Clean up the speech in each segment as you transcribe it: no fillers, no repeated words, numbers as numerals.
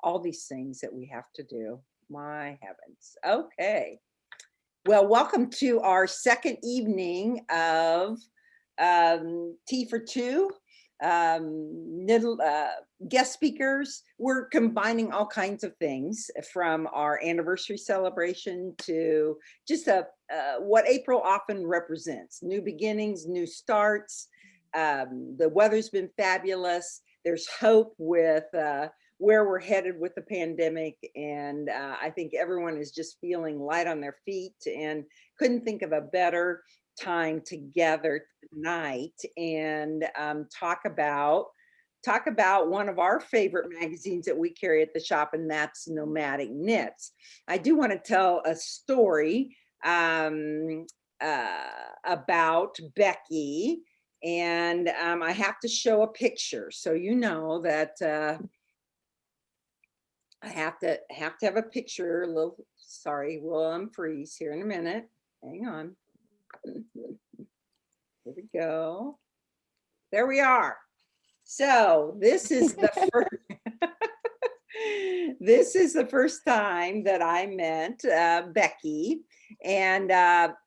all these things that we have to do. My heavens. Okay. Well, welcome to our second evening of Tea for Two. Guest speakers. We're combining all kinds of things from our anniversary celebration to just what April often represents: new beginnings, new starts. The weather's been fabulous. There's hope with where we're headed with the pandemic, and I think everyone is just feeling light on their feet and couldn't think of a better time together tonight and talk about one of our favorite magazines that we carry at the shop, and that's Nomadic Knits. I do want to tell a story about Becky, and I have to show a picture so you know that I have to have a picture. A little, sorry, we'll unfreeze here in a minute. Hang on. Here we go. There we are. So this is the first. This is the first time that I met Becky, and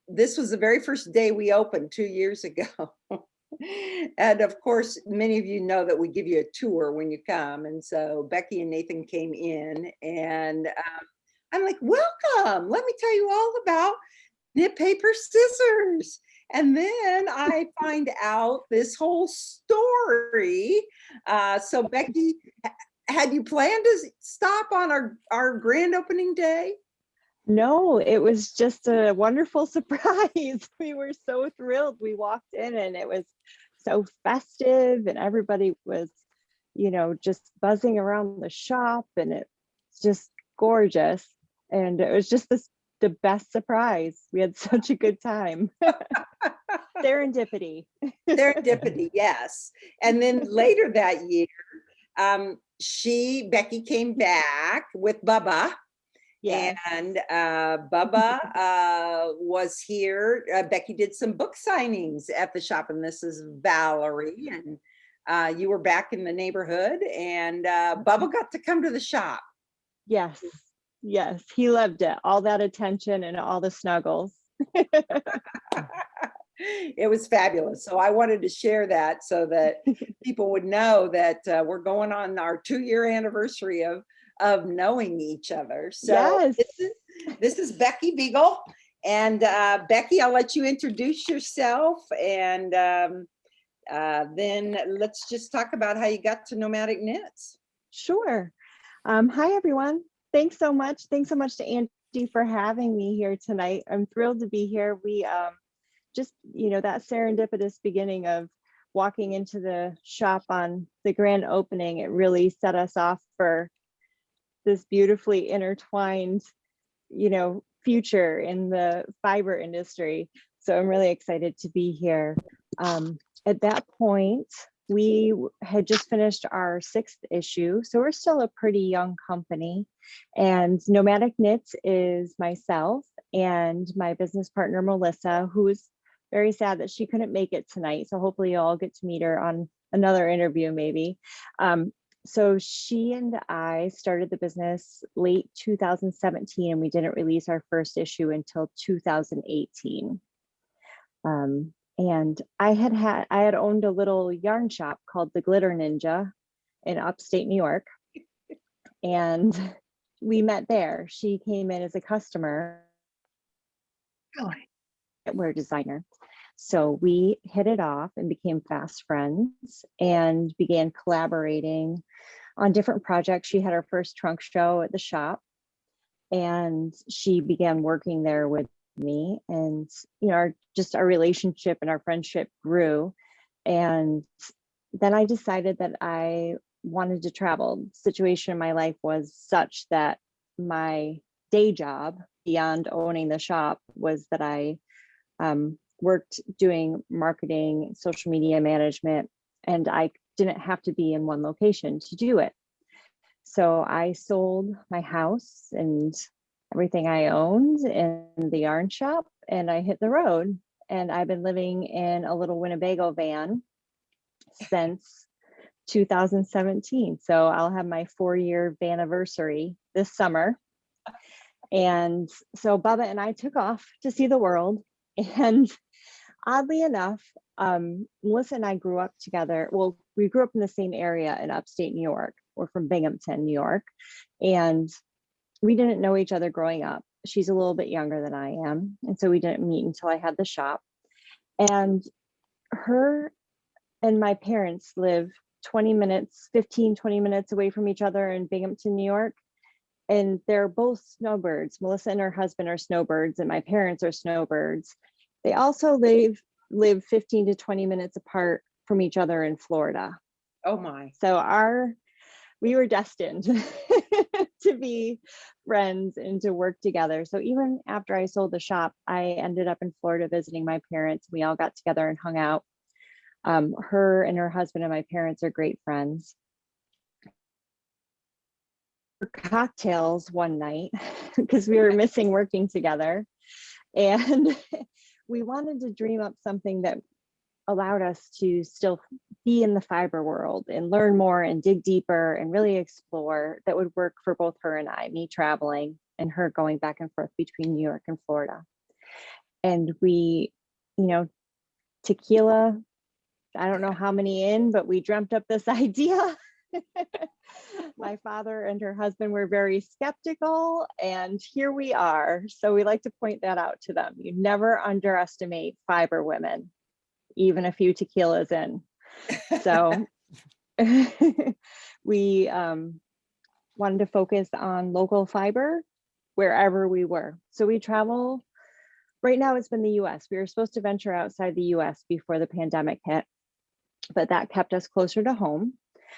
this was the very first day we opened 2 years ago. And of course, many of you know that we give you a tour when you come. And so Becky and Nathan came in, and I'm like, welcome. Let me tell you all about knit, paper, scissors. And then I find out this whole story. So Becky, had you planned to stop on our grand opening day? No, it was just a wonderful surprise. We were so thrilled. We walked in and it was so festive, and everybody was, just buzzing around the shop, and it's just gorgeous. And it was just the best surprise. We had such a good time. Serendipity. Serendipity, yes. And then later that year, Becky came back with Bubba. Yes. And Bubba was here. Becky did some book signings at the shop, and this is Valerie. And you were back in the neighborhood, and Bubba got to come to the shop. Yes, yes, he loved it. All that attention and all the snuggles. It was fabulous. So I wanted to share that so that people would know that we're going on our 2-year anniversary of knowing each other. So yes. This is Becky Beagle. And Becky, I'll let you introduce yourself, and then let's just talk about how you got to Nomadic Knits. Sure. Hi, everyone. Thanks so much. Thanks so much to Angie for having me here tonight. I'm thrilled to be here. We just, that serendipitous beginning of walking into the shop on the grand opening, it really set us off for this beautifully intertwined, future in the fiber industry. So I'm really excited to be here. At that point, we had just finished our 6th issue, so we're still a pretty young company. And Nomadic Knits is myself and my business partner, Melissa, who is very sad that she couldn't make it tonight. So hopefully you'll all get to meet her on another interview maybe. So she and I started the business late 2017, and we didn't release our first issue until 2018. And I had owned a little yarn shop called the Glitter Ninja in upstate New York, and we met there. She came in as a customer, wear designer. So we hit it off and became fast friends and began collaborating on different projects. She had her first trunk show at the shop, and she began working there with me, and our relationship and our friendship grew. And then I decided that I wanted to travel. The situation in my life was such that my day job beyond owning the shop was that I worked doing marketing, social media management, and I didn't have to be in one location to do it. So I sold my house and everything I owned in the yarn shop, and I hit the road. And I've been living in a little Winnebago van since 2017. So I'll have my 4-year anniversary this summer. And so Bubba and I took off to see the world. And oddly enough, Melissa and I grew up together. Well, we grew up in the same area in upstate New York. We're from Binghamton, New York. And we didn't know each other growing up. She's a little bit younger than I am. And so we didn't meet until I had the shop. And her and my parents live 20 minutes away from each other in Binghamton, New York. And they're both snowbirds. Melissa and her husband are snowbirds, and my parents are snowbirds. They also live 15 to 20 minutes apart from each other in Florida. Oh my. So we were destined to be friends and to work together. So even after I sold the shop, I ended up in Florida visiting my parents. We all got together and hung out. Her and her husband and my parents are great friends. Cocktails one night because we were missing working together, and we wanted to dream up something that allowed us to still be in the fiber world and learn more and dig deeper and really explore, that would work for both her and I, me traveling and her going back and forth between New York and Florida. And we, tequila, I don't know how many in, but we dreamt up this idea. My father and her husband were very skeptical, and here we are. So we like to point that out to them. You never underestimate fiber women, even a few tequilas in. So we wanted to focus on local fiber wherever we were. So we travel. Right now it's been the US. We were supposed to venture outside the US before the pandemic hit, but that kept us closer to home.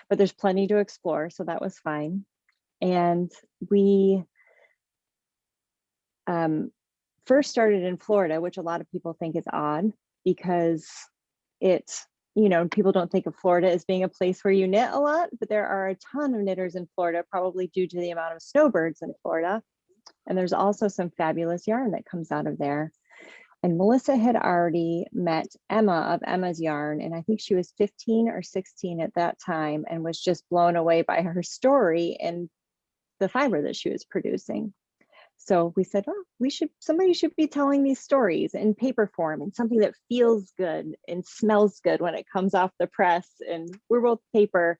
But there's plenty to explore, so that was fine. And we first started in Florida, which a lot of people think is odd because people don't think of Florida as being a place where you knit a lot, but there are a ton of knitters in Florida, probably due to the amount of snowbirds in Florida. And there's also some fabulous yarn that comes out of there. And Melissa had already met Emma of Emma's Yarn, and I think she was 15 or 16 at that time, and was just blown away by her story and the fiber that she was producing. So we said, oh, somebody should be telling these stories in paper form and something that feels good and smells good when it comes off the press. And we're both paper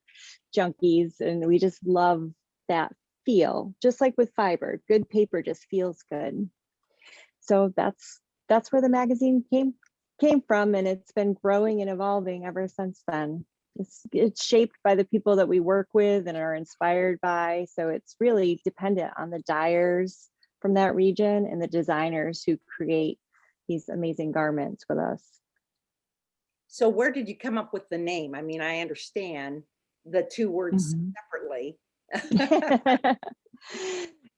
junkies, and we just love that feel, just like with fiber. Good paper just feels good. So that's where the magazine came from, and it's been growing and evolving ever since then. It's shaped by the people that we work with and are inspired by. So it's really dependent on the dyers from that region and the designers who create these amazing garments with us. So where did you come up with the name? I mean, I understand the two words separately.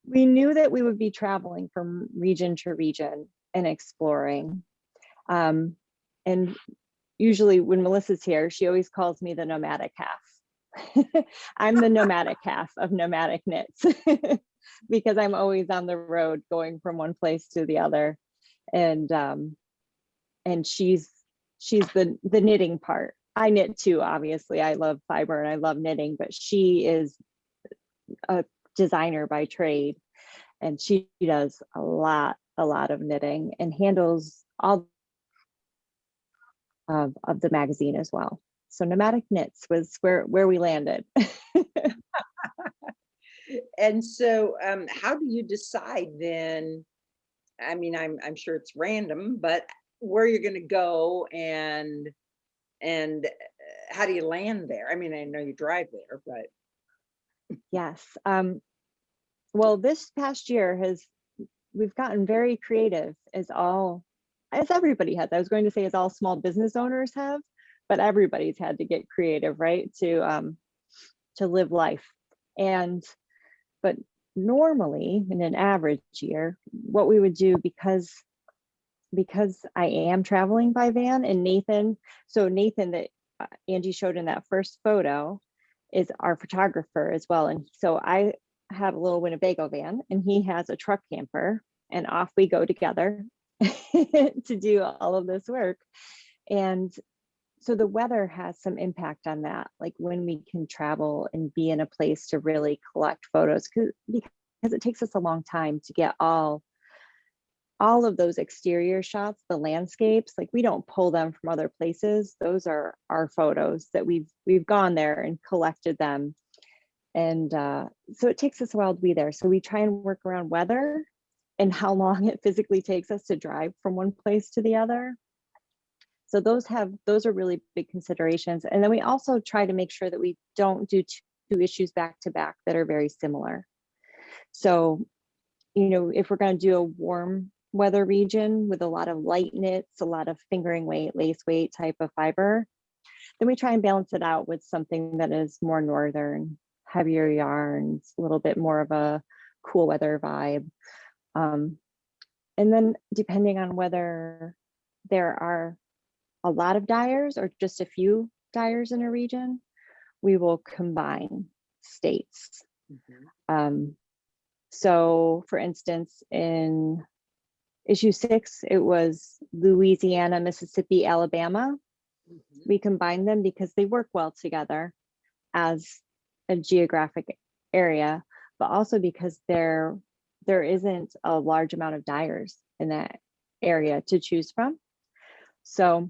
We knew that we would be traveling from region to region and exploring. And usually when Melissa's here, she always calls me the nomadic half. I'm the nomadic half of Nomadic Knits because I'm always on the road going from one place to the other. And she's the knitting part. I knit too, obviously. I love fiber and I love knitting, but she is a designer by trade, and she does a lot of knitting and handles all of the magazine as well. So Nomadic Knits was where we landed. And so how do you decide then? I mean, I'm sure it's random, but where you're going to go and how do you land there? I mean, I know you drive there, but yes. Well, this past year we've gotten very creative, as everybody has. I was going to say as all small business owners have, but everybody's had to get creative, right? To live life. But normally in an average year, what we would do, because I am traveling by van, and Nathan that Angie showed in that first photo is our photographer as well. And so I have a little Winnebago van and he has a truck camper, and off we go together to do all of this work. And so the weather has some impact on that, like when we can travel and be in a place to really collect photos, because it takes us a long time to get all of those exterior shots, the landscapes. Like we don't pull them from other places. Those are our photos that we've gone there and collected them. And so it takes us a while to be there. So we try and work around weather and how long it physically takes us to drive from one place to the other. So those are really big considerations. And then we also try to make sure that we don't do two issues back to back that are very similar. So, if we're going to do a warm weather region with a lot of light knits, a lot of fingering weight, lace weight type of fiber, then we try and balance it out with something that is more northern, heavier yarns, a little bit more of a cool weather vibe. And then depending on whether there are a lot of dyers or just a few dyers in a region, we will combine states. So for instance, in issue 6, it was Louisiana, Mississippi, Alabama. We combined them because they work well together as a geographic area, but also because there isn't a large amount of dyers in that area to choose from. So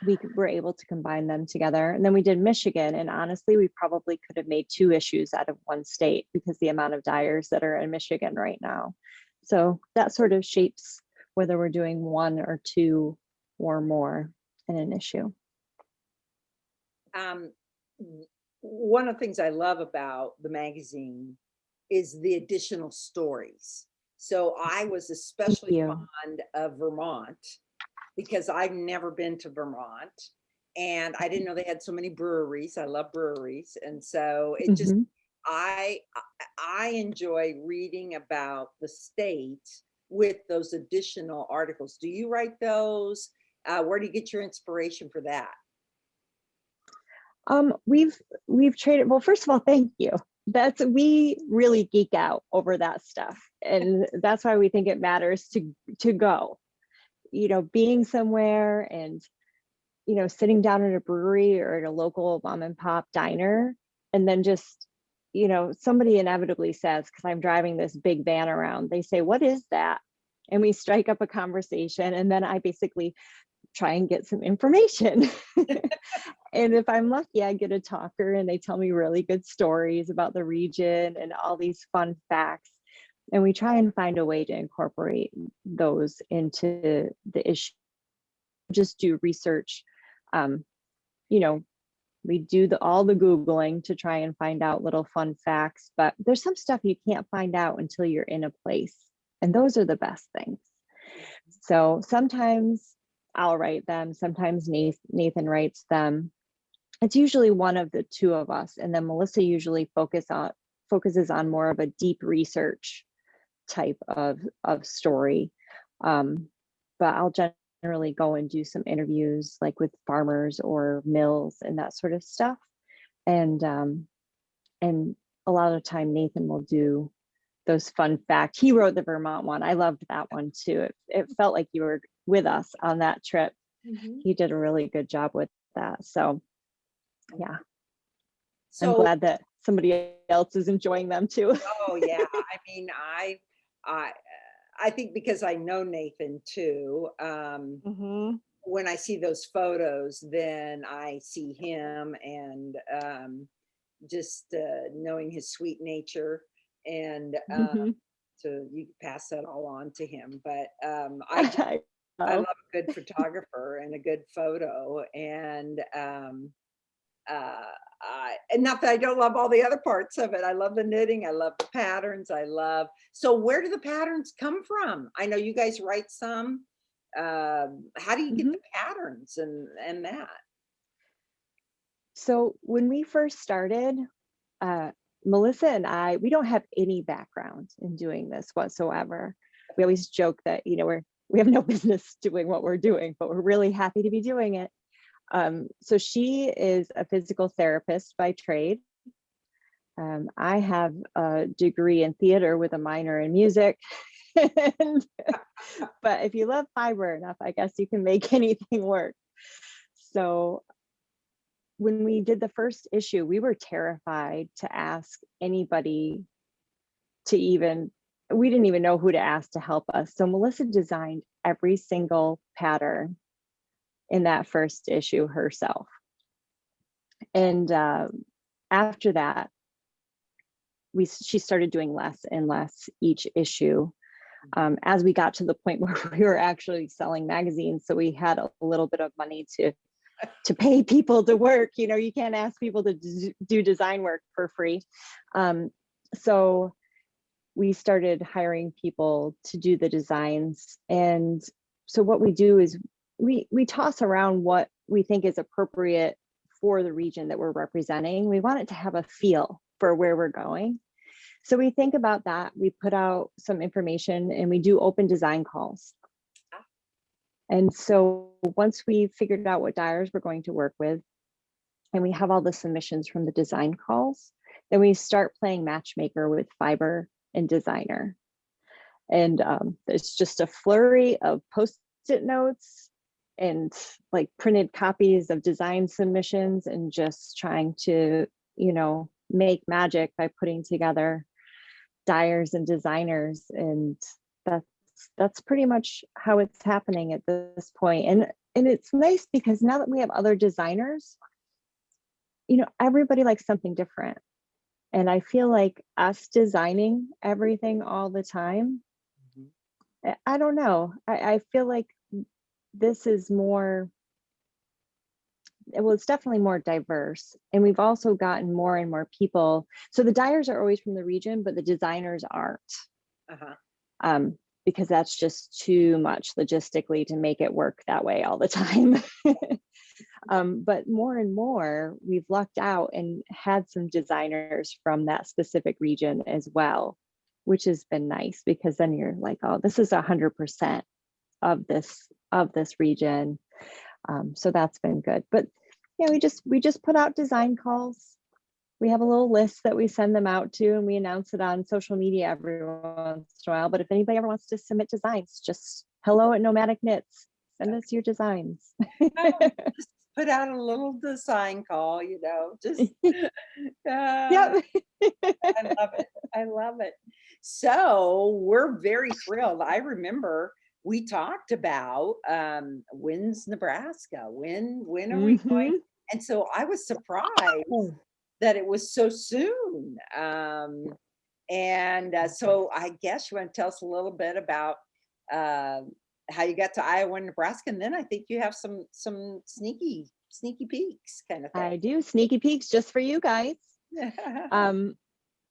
we were able to combine them together. And then we did Michigan, and honestly, we probably could have made 2 issues out of one state because the amount of dyers that are in Michigan right now. So that sort of shapes whether we're doing 1 or 2 or more in an issue. One of the things I love about the magazine is the additional stories. So I was especially fond of Vermont because I've never been to Vermont, and I didn't know they had so many breweries. I love breweries. And so it just, I enjoy reading about the state with those additional articles. Do you write those? Where do you get your inspiration for that? We've traded. Well, first of all, thank you. We really geek out over that stuff. And that's why we think it matters to go. Being somewhere and, sitting down at a brewery or at a local mom and pop diner, and then just, somebody inevitably says, because I'm driving this big van around, they say, "What is that?" And we strike up a conversation, and then I basically try and get some information. And if I'm lucky, I get a talker and they tell me really good stories about the region and all these fun facts. And we try and find a way to incorporate those into the issue. Just do research. We do all the Googling to try and find out little fun facts, but there's some stuff you can't find out until you're in a place. And those are the best things. So sometimes I'll write them. Sometimes Nathan writes them. It's usually one of the 2 of us. And then Melissa usually focuses on more of a deep research type of story. But I'll generally go and do some interviews like with farmers or mills and that sort of stuff. And a lot of the time Nathan will do those fun facts. He wrote the Vermont one. I loved that one too. It felt like you were with us on that trip. He did a really good job with that. So yeah. So I'm glad that somebody else is enjoying them too. Oh yeah. I mean, I think because I know Nathan too, when I see those photos, then I see him, and just knowing his sweet nature, and so you can pass that all on to him. But I love a good photographer and a good photo, and not that I don't love all the other parts of it. I love the knitting. I love the patterns. So where do the patterns come from? I know you guys write some. How do you get the patterns and that? So when we first started, Melissa and I, we don't have any background in doing this whatsoever. We always joke that, we have no business doing what we're doing, but we're really happy to be doing it. So she is a physical therapist by trade. I have a degree in theater with a minor in music. But if you love fiber enough, I guess you can make anything work. So when we did the first issue, we were terrified to ask anybody to even, we didn't even know who to ask to help us. So Melissa designed every single pattern in that first issue herself. And after that, she started doing less and less each issue as we got to the point where we were actually selling magazines. So we had a little bit of money to pay people to work. You know, you can't ask people to do design work for free. So we started hiring people to do the designs. And so what we do is we toss around what we think is appropriate for the region that we're representing. We want it to have a feel for where we're going. So we think about that. We put out some information and we do open design calls. And so once we figured out what dyers we're going to work with, and we have all the submissions from the design calls, then we start playing matchmaker with fiber and designer. And there's just a flurry of post-it notes and like printed copies of design submissions, and just trying to, you know, make magic by putting together dyers and designers. And that's pretty much how it's happening at this point. And it's nice because now that we have other designers, you know, everybody likes something different. And I feel like us designing everything all the time, I don't know. I feel like this is more, well, it's definitely more diverse. And we've also gotten more and more people. So the dyers are always from the region, but the designers aren't. Because that's just too much logistically to make it work that way all the time. But more and more, we've lucked out and had some designers from that specific region as well, which has been nice, because then you're like, oh, this is 100% of this region. So that's been good. But yeah, we just put out design calls. We have a little list that we send them out to, and we announce it on social media every once in a while. But if anybody ever wants to submit designs, just hello@Nomadic Knits. Send us your designs. Just put out a little design call, you know, just, Yep. I love it. I love it. So we're very thrilled. I remember we talked about when's Nebraska? When are we going? And so I was surprised that it was so soon. So I guess you want to tell us a little bit about how you got to Iowa and Nebraska, and then I think you have some sneaky peeks kind of thing. I do. Sneaky peeks just for you guys.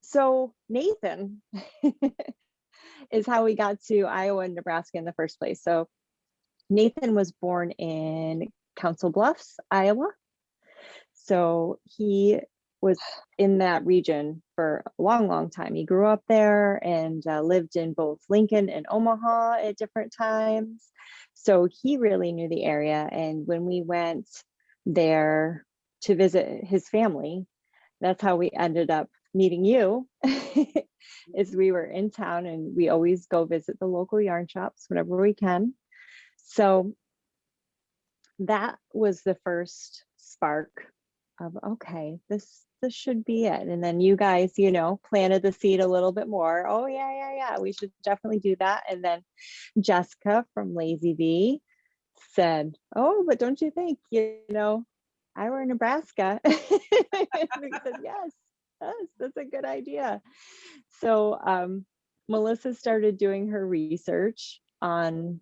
So Nathan is how we got to Iowa and Nebraska in the first place. So Nathan was born in Council Bluffs, Iowa. So he was in that region for a long, long time. He grew up there and lived in both Lincoln and Omaha at different times. So he really knew the area. And when we went there to visit his family, that's how we ended up meeting you. Is we were in town, and we always go visit the local yarn shops whenever we can. So that was the first spark of, okay, this should be it. And then you guys, you know, planted the seed a little bit more. Oh yeah, we should definitely do that. And then Jessica from Lazy Bee said, oh, but don't you think, you know, Iowa and Nebraska? And we said, yes, that's a good idea. So Melissa started doing her research on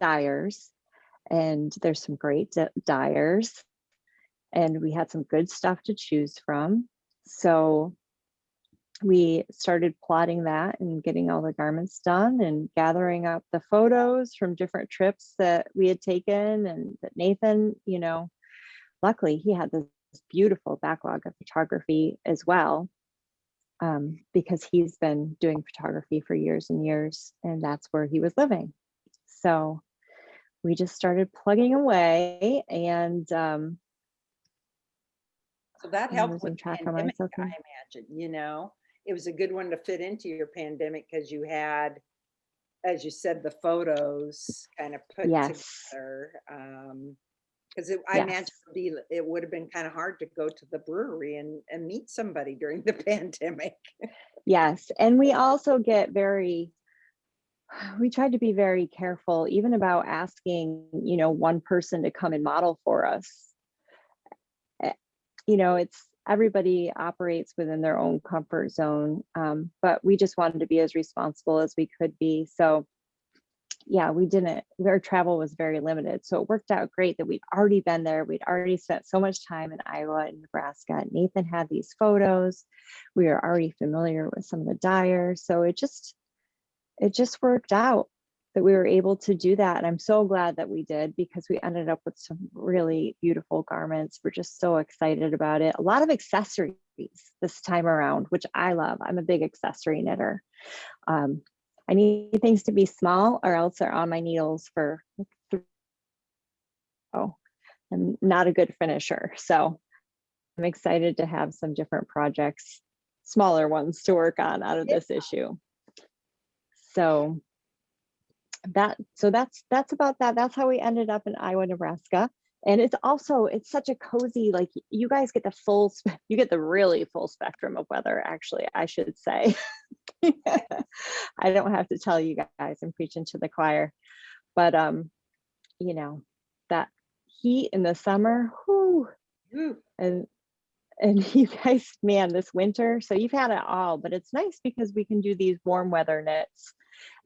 dyers, and there's some great dyers, and we had some good stuff to choose from. So we started plotting that and getting all the garments done and gathering up the photos from different trips that we had taken, and that Nathan, you know, luckily he had this beautiful backlog of photography as well, because he's been doing photography for years and years, and that's where he was living. So we just started plugging away, and so that helped with track pandemic, of I imagine, you know, it was a good one to fit into your pandemic because you had, as you said, the photos kind of put yes. together. Because I Yes. imagine it would have been kind of hard to go to the brewery and meet somebody during the pandemic. Yes. And we also get we tried to be very careful, even about asking, one person to come and model for us. Eh, it's everybody operates within their own comfort zone. But we just wanted to be as responsible as we could be. So yeah, our travel was very limited. So it worked out great that we'd already been there. We'd already spent so much time in Iowa and Nebraska. Nathan had these photos. We were already familiar with some of the dyers. So it just worked out that we were able to do that. And I'm so glad that we did, because we ended up with some really beautiful garments. We're just so excited about it. A lot of accessories this time around, which I love. I'm a big accessory knitter. I need things to be small, or else they're on my needles for I'm not a good finisher. So I'm excited to have some different projects, smaller ones to work on out of this issue. So that's about that. That's how we ended up in Iowa, Nebraska. And it's such a cozy, like, you guys get you get the really full spectrum of weather, actually, I should say. I don't have to tell you guys, I'm preaching to the choir, but that heat in the summer, whew, and you guys, man, this winter, so you've had it all, but it's nice because we can do these warm weather knits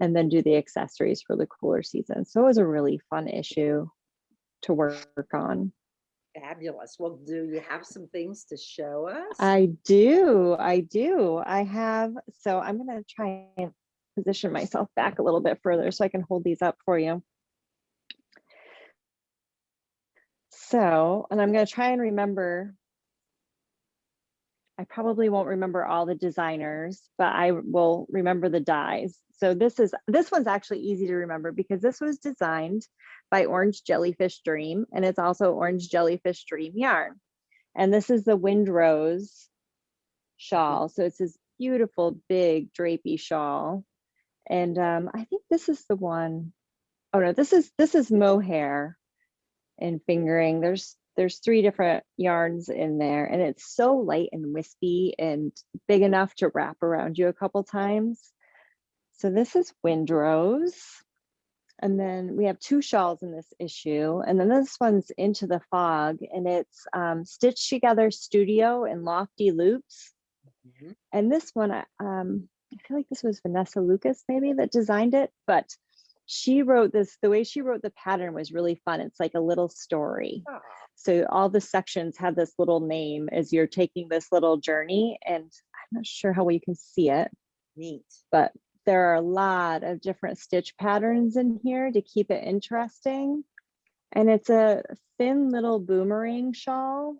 and then do the accessories for the cooler season. So it was a really fun issue to work on. Fabulous. Well, do you have some things to show us? I do. I have, so I'm going to try and position myself back a little bit further so I can hold these up for you. So, and I'm going to try and remember, I probably won't remember all the designers, but I will remember the dyes. So this one's actually easy to remember because this was designed by Orange Jellyfish Dream, and it's also Orange Jellyfish Dream yarn. And this is the Windrose shawl. So it's this beautiful, big drapey shawl. And I think this is the one. Oh no, this is mohair and fingering. There's 3 different yarns in there, and it's so light and wispy and big enough to wrap around you a couple times. So this is Windrose. And then we have 2 shawls in this issue. And then this one's Into the Fog, and it's Stitched Together Studio and Lofty Loops. Mm-hmm. And this one, I feel like this was Vanessa Lucas maybe that designed it, but she wrote this, the way she wrote the pattern was really fun. It's like a little story. Oh. So all the sections have this little name as you're taking this little journey, and I'm not sure how well you can see it. Neat. But there are a lot of different stitch patterns in here to keep it interesting. And it's a thin little boomerang shawl.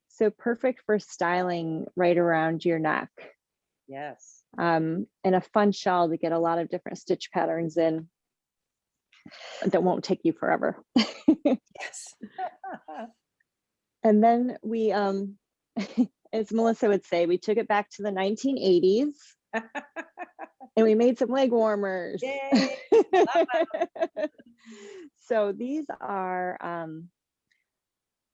So perfect for styling right around your neck. Yes. And a fun shawl to get a lot of different stitch patterns in that won't take you forever. Yes. And then we, as Melissa would say, we took it back to the 1980s. And we made some leg warmers. Yay. So these are,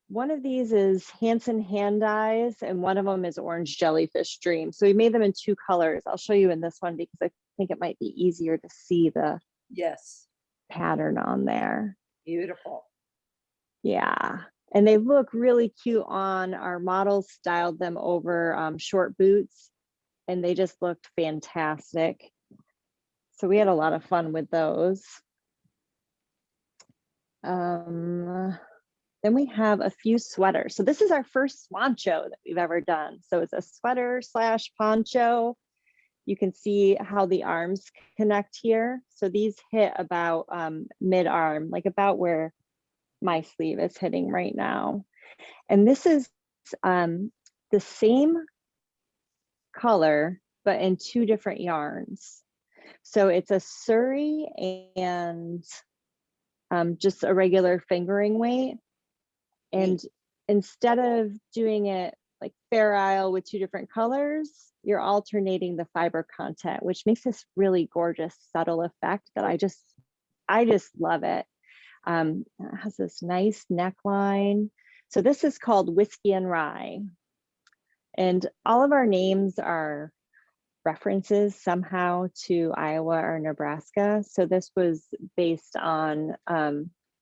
one of these is Hanson hand dyes, and one of them is Orange Jellyfish Dream. So we made them in 2 colors. I'll show you in this one because I think it might be easier to see the pattern on there. Beautiful. Yeah. And they look really cute on. Our models styled them over short boots, and they just looked fantastic. So we had a lot of fun with those. Then we have a few sweaters. So this is our first swancho that we've ever done. So it's a sweater / poncho. You can see how the arms connect here. So these hit about mid-arm, like about where my sleeve is hitting right now. And this is the same color, but in 2 different yarns. So it's a Surrey and just a regular fingering weight. And instead of doing it like Fair Isle with 2 different colors, you're alternating the fiber content, which makes this really gorgeous, subtle effect that I just love it. It has this nice neckline. So this is called Whiskey and Rye. And all of our names are references somehow to Iowa or Nebraska. So this was based on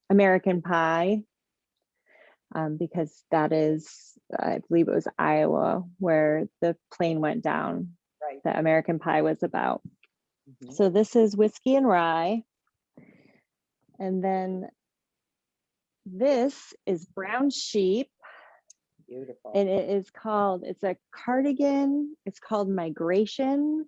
American Pie, because that is, I believe it was Iowa where the plane went down, Right. that American Pie was about. So this is Whiskey and Rye. And then this is Brown Sheep. Beautiful. And it is called, it's a cardigan. It's called Migration,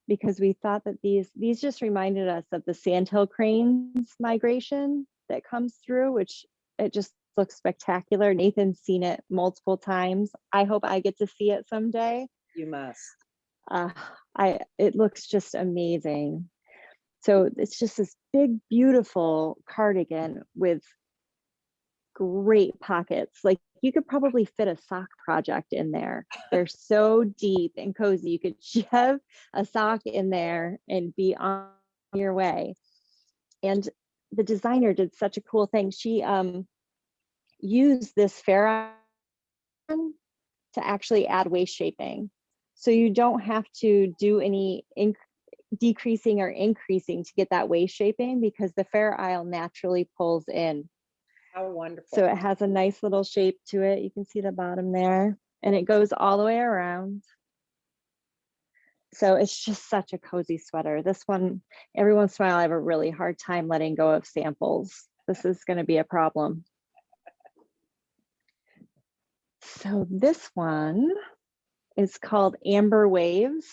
because we thought that these just reminded us of the sandhill cranes migration that comes through, which it just looks spectacular. Nathan's seen it multiple times. I hope I get to see it someday. You must. It looks just amazing. So it's just this big, beautiful cardigan with great pockets. Like you could probably fit a sock project in there. They're so deep and cozy. You could shove a sock in there and be on your way. And the designer did such a cool thing. She used this fair iron to actually add waist shaping. So you don't have to do any decreasing or increasing to get that waist shaping, because the fair isle naturally pulls in. How wonderful. So it has a nice little shape to it. You can see the bottom there, and it goes all the way around. So it's just such a cozy sweater. This one, every once in a while, I have a really hard time letting go of samples. This is going to be a problem. So this one is called Amber Waves.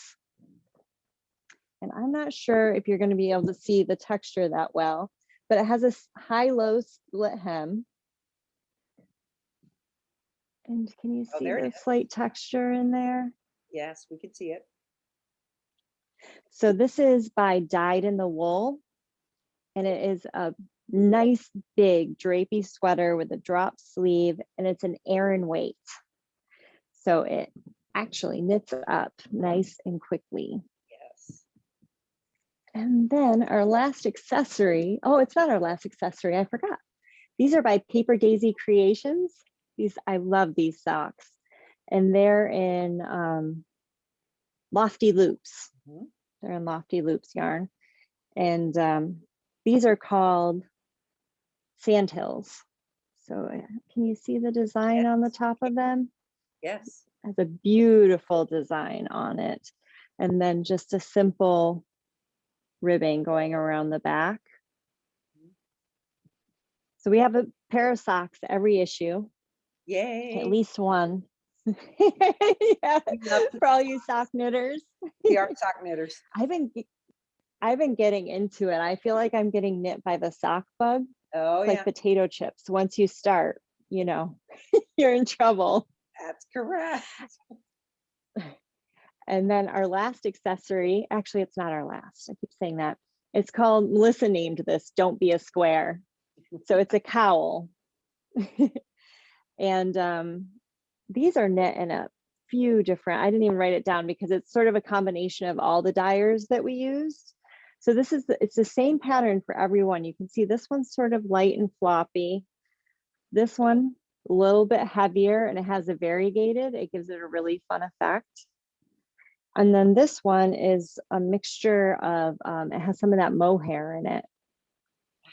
And I'm not sure if you're going to be able to see the texture that well, but it has a high-low split hem. And can you see the slight texture in there? Yes, we can see it. So this is by Dyed in the Wool, and it is a nice big drapey sweater with a drop sleeve, and it's an Aran weight. So it actually knits up nice and quickly. Yes. And then our last accessory, oh, it's not our last accessory, I forgot. These are by Paper Daisy Creations. I love these socks, and they're in Lofty Loops. They're in Lofty Loops yarn, and these are called Sandhills. So can you see the design on the top of them? Yes. It has a beautiful design on it, and then just a simple ribbing going around the back. So we have a pair of socks every issue. Yay. At least one. Yeah, for all you sock knitters. We are sock knitters. I've been getting into it. I feel like I'm getting knit by the sock bug. Oh, it's like potato chips. Once you start, you're in trouble. That's correct. And then our last accessory, actually, it's not our last. I keep saying that. It's called, Melissa named this, Don't Be a Square. So it's a cowl. And these are knit in a few different, I didn't even write it down because it's sort of a combination of all the dyers that we used. So it's the same pattern for everyone. You can see this one's sort of light and floppy. This one, a little bit heavier, and it has a variegated. It gives it a really fun effect. And then this one is a mixture of, it has some of that mohair in it,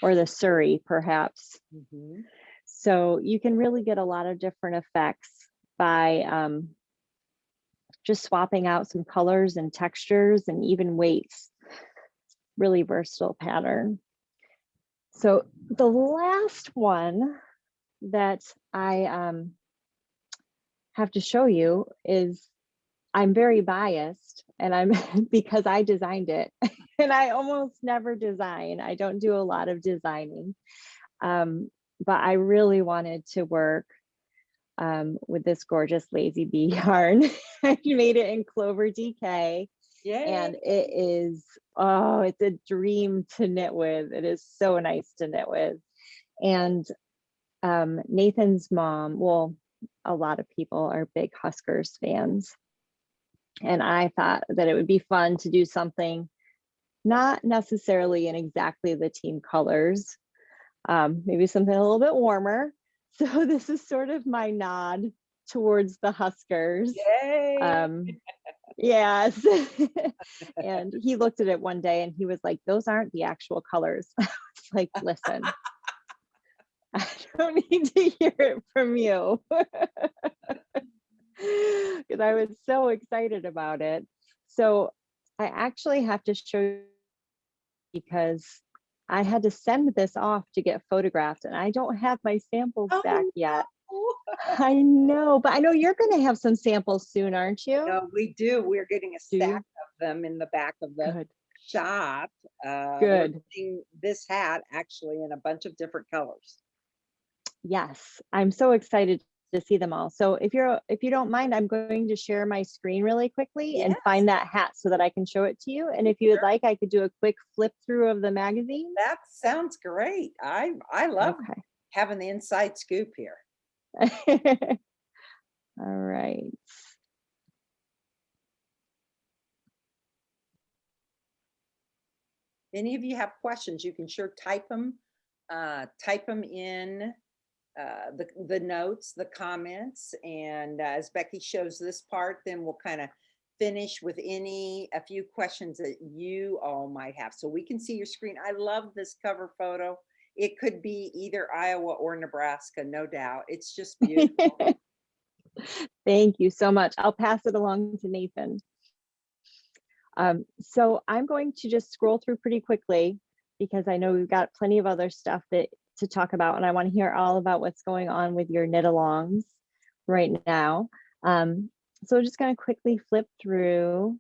or the Surrey perhaps. So you can really get a lot of different effects by just swapping out some colors and textures and even weights. Really versatile pattern. So the last one that I have to show you is, I'm very biased, and I'm because I designed it, and I almost never design. I don't do a lot of designing, but I really wanted to work with this gorgeous Lazy Bee yarn. I made it in Clover DK. Yay. And it is, oh, it's a dream to knit with. It is so nice to knit with. And Nathan's mom, well, a lot of people are big Huskers fans. And I thought that it would be fun to do something not necessarily in exactly the team colors, maybe something a little bit warmer. So this is sort of my nod towards the Huskers. Yay. Yes. And he looked at it one day and he was like, those aren't the actual colors. I was like, listen, I don't need to hear it from you. Because I was so excited about it. So I actually have to show you because I had to send this off to get photographed and I don't have my samples back yet. No. I know, but I know you're going to have some samples soon, aren't you? No, we do. We're getting a stack of them in the back of the Good. shop. We're Good. getting this hat actually in a bunch of different colors. Yes, I'm so excited to see them all. So if you don't mind, I'm going to share my screen really quickly and Yes. find that hat so that I can show it to you. And if you would Sure. like, I could do a quick flip through of the magazine. That sounds great. I love Okay. having the inside scoop here. All right. Any of you have questions, you can sure type them in the notes, the comments, and as Becky shows this part, then we'll kind of finish with a few questions that you all might have. So we can see your screen. I love this cover photo. It could be either Iowa or Nebraska, no doubt. It's just beautiful. Thank you so much. I'll pass it along to Nathan. So I'm going to just scroll through pretty quickly because I know we've got plenty of other stuff to talk about, and I want to hear all about what's going on with your knit alongs right now. So we're just going to quickly flip through.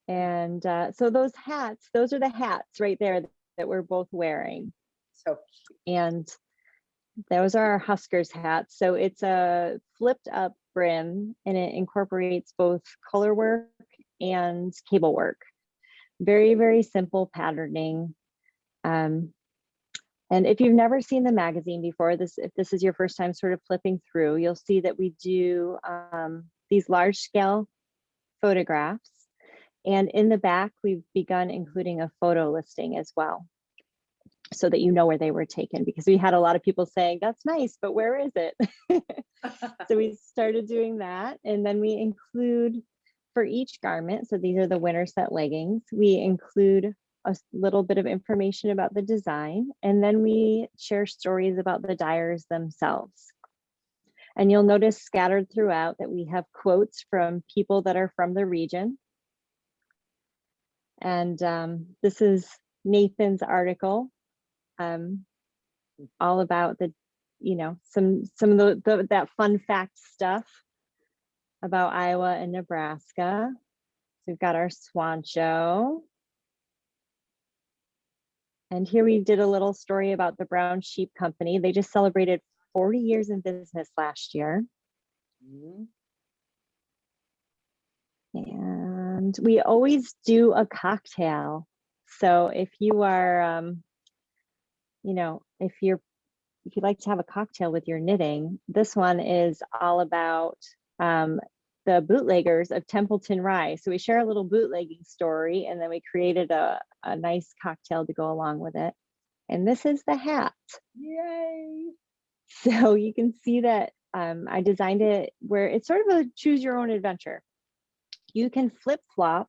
And so those are the hats right there that we're both wearing. So And those are our Huskers hats. So it's a flipped up brim and it incorporates both color work and cable work. Very, very simple patterning. And if you've never seen the magazine before, if this is your first time sort of flipping through, you'll see that we do these large scale photographs. And in the back, we've begun including a photo listing as well, so that you know where they were taken, because we had a lot of people saying, that's nice, but where is it? So we started doing that. And then we include for each garment, so these are the winter set leggings, we include a little bit of information about the design, and then we share stories about the dyers themselves. And you'll notice scattered throughout that we have quotes from people that are from the region. And this is Nathan's article, all about the, some of that fun fact stuff about Iowa and Nebraska. So we've got our swan show. And here we did a little story about the Brown Sheep Company. They just celebrated 40 years in business last year. Mm-hmm. And we always do a cocktail. So if you are, if you'd like to have a cocktail with your knitting, this one is all about the bootleggers of Templeton Rye. So we share a little bootlegging story, and then we created a nice cocktail to go along with it. And this is the hat. Yay! So you can see that I designed it where it's sort of a choose your own adventure. You can flip flop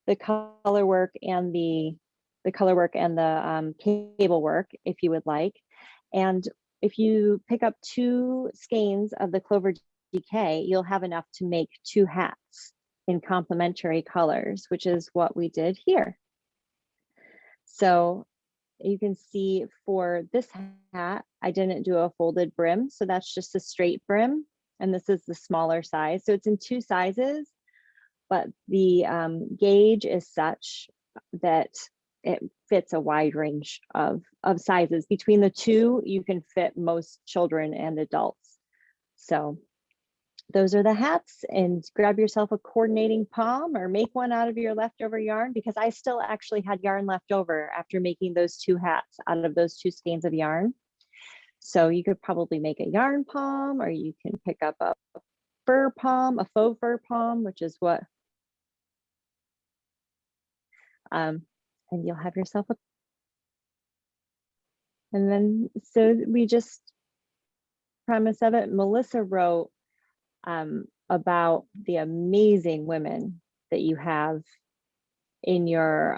the color work and the cable work if you would like. And if you pick up 2 skeins of the Clover DK, you'll have enough to make 2 hats in complementary colors, which is what we did here. So you can see for this hat, I didn't do a folded brim. So that's just a straight brim. And this is the smaller size. So it's in 2 sizes, but the gauge is such that it fits a wide range of sizes. Between the 2, you can fit most children and adults. So those are the hats, and grab yourself a coordinating palm or make one out of your leftover yarn, because I still actually had yarn left over after making those 2 hats out of those 2 skeins of yarn. So you could probably make a yarn palm, or you can pick up a fur palm, a faux fur palm, which is what, and you'll have yourself And then, so we just, premise of it, Melissa wrote about the amazing women that you have in your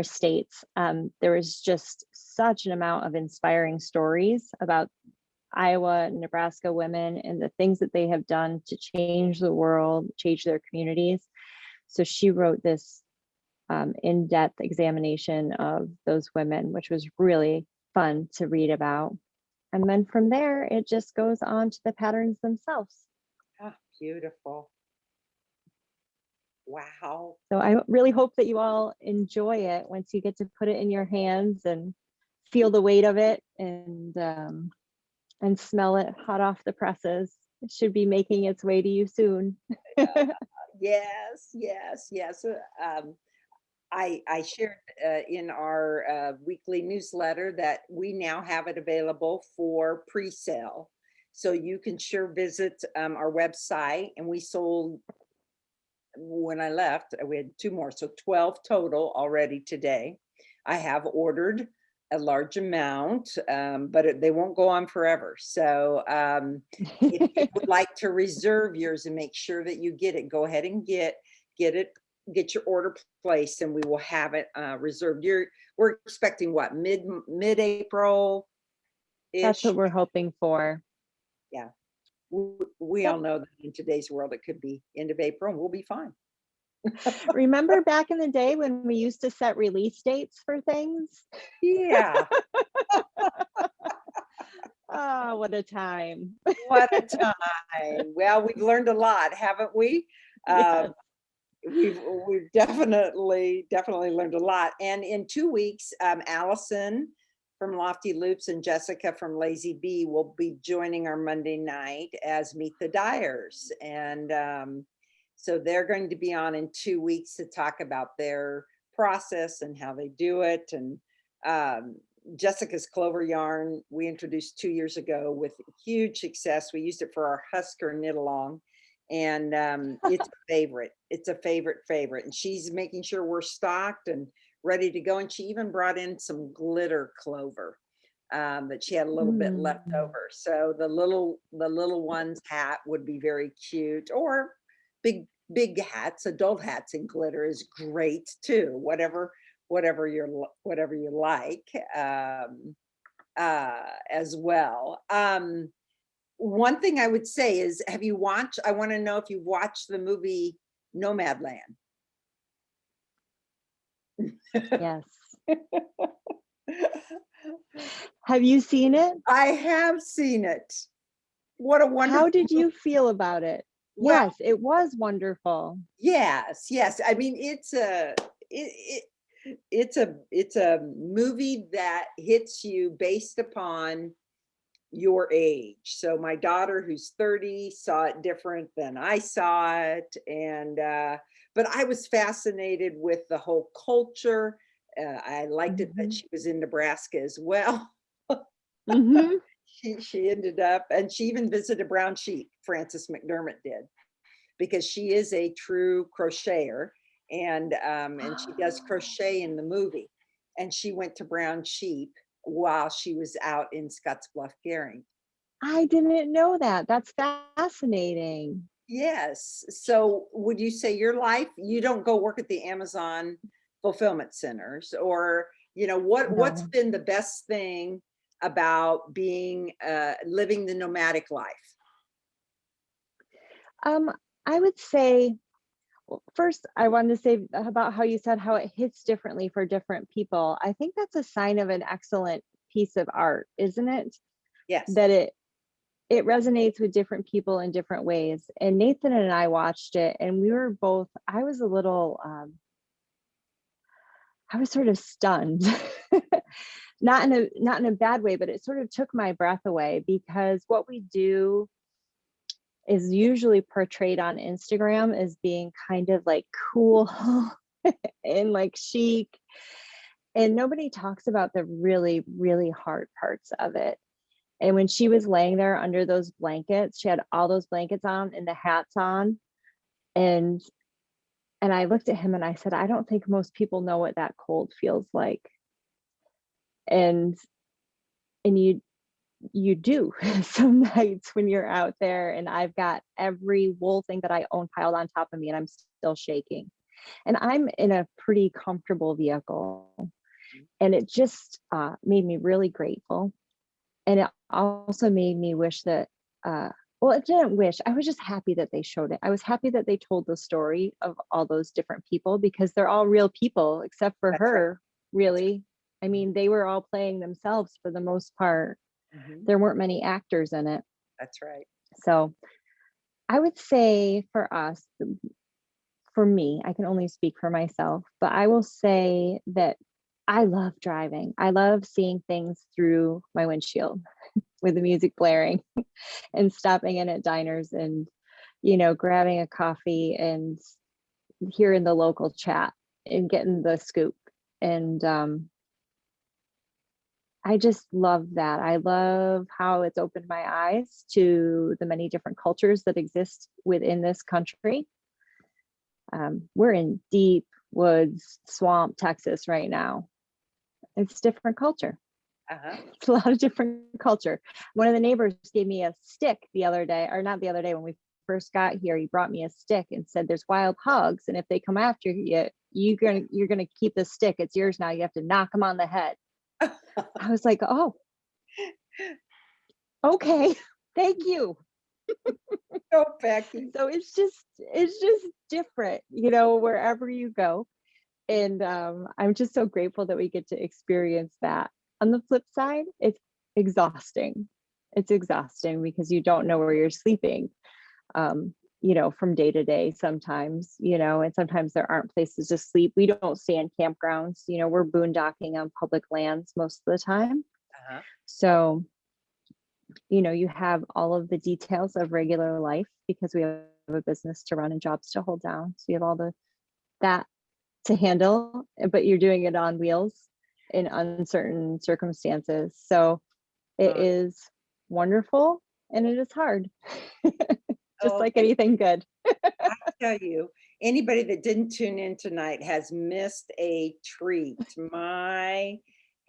states. There was just such an amount of inspiring stories about Iowa and Nebraska women and the things that they have done to change the world, change their communities. So she wrote this in-depth examination of those women, which was really fun to read about. And then from there, it just goes on to the patterns themselves. Ah, beautiful. Wow. So I really hope that you all enjoy it once you get to put it in your hands and feel the weight of it and smell it hot off the presses. It should be making its way to you soon. Yes, yes, yes. I shared in our weekly newsletter that we now have it available for pre-sale. So you can sure visit our website, and we sold, when I left, we had 2 more, so 12 total already today. I have ordered a large amount, but they won't go on forever. So if you would like to reserve yours and make sure that you get it, go ahead and get it, get your order placed, and we will have it reserved. We're expecting what, mid-April That's ish? what we're hoping for. Yeah. We all know that in today's world, it could be end of April and we'll be fine. Remember back in the day when we used to set release dates for things? Yeah. Oh, what a time. What a time. Well, we've learned a lot, haven't we? Yes. We've definitely learned a lot. And in 2 weeks, Allison from Lofty Loops and Jessica from Lazy Bee will be joining our Monday night as Meet the Dyers. And so they're going to be on in 2 weeks to talk about their process and how they do it. And Jessica's clover yarn we introduced 2 years ago with huge success. We used it for our Husker knit along, and it's a favorite. It's a favorite. And she's making sure we're stocked and ready to go. And she even brought in some glitter clover that she had a little bit left over. So the little one's hat would be very cute, or big hats, adult hats in glitter is great too. Whatever you like as well. One thing I would say is, have you watched, I want to know if you've watched the movie Nomadland. Yes. Have you seen it? I have seen it. What a wonderful. How did you feel about it? Well, Yes, it was wonderful. yes. I mean, it's a movie that hits you based upon your age. So my daughter, who's 30, saw it different than I saw it. And but I was fascinated with the whole culture. I liked it that she was in Nebraska as well. Mm-hmm. She ended up, and she even visited Brown Sheep, Frances McDermott did, because she is a true crocheter, and she does crochet in the movie. And she went to Brown Sheep while she was out in Scottsbluff Garing. I didn't know that. That's fascinating. Yes. So would you say your life, you don't go work at the Amazon fulfillment centers, or, what's No. been the best thing about being, living the nomadic life? I would say, well, first, I wanted to say about how you said how it hits differently for different people. I think that's a sign of an excellent piece of art, isn't it? Yes. That it resonates with different people in different ways. And Nathan and I watched it, and we were both, I was a little, I was sort of stunned. Not in a bad way, but it sort of took my breath away, because what we do is usually portrayed on Instagram as being kind of like cool and like chic. And nobody talks about the really, really hard parts of it. And when she was laying there under those blankets, she had all those blankets on and the hats on. And I looked at him and I said, I don't think most people know what that cold feels like. And you do some nights when you're out there, and I've got every wool thing that I own piled on top of me and I'm still shaking. And I'm in a pretty comfortable vehicle, and it just made me really grateful. And it also made me wish that, well, it didn't wish, I was just happy that they showed it. I was happy that they told the story of all those different people, because they're all real people except for That's right. her, really. I mean, they were all playing themselves for the most part. Mhm. There weren't many actors in it. That's right. So I would say for us, for me, I can only speak for myself, but I will say that I love driving. I love seeing things through my windshield with the music blaring and stopping in at diners and, grabbing a coffee and hearing the local chat and getting the scoop. And I just love that. I love how it's opened my eyes to the many different cultures that exist within this country. We're in deep woods, swamp, Texas right now. It's different culture. Uh-huh. It's a lot of different culture. One of the neighbors gave me a stick the other day, or not the other day, when we first got here, he brought me a stick and said, "There's wild hogs, and if they come after you, you're gonna keep the stick. It's yours now. You have to knock them on the head." I was like, "Oh, okay, thank you." Oh, Becky. So it's just different, wherever you go. And I'm just so grateful that we get to experience that. On the flip side, it's exhausting. It's exhausting because you don't know where you're sleeping, from day to day sometimes, and sometimes there aren't places to sleep. We don't stay in campgrounds, we're boondocking on public lands most of the time. Uh-huh. So, you have all of the details of regular life because we have a business to run and jobs to hold down. So you have all that to handle, but you're doing it on wheels in uncertain circumstances. So it is wonderful and it is hard, just Oh, like anything good. I tell you, anybody that didn't tune in tonight has missed a treat. My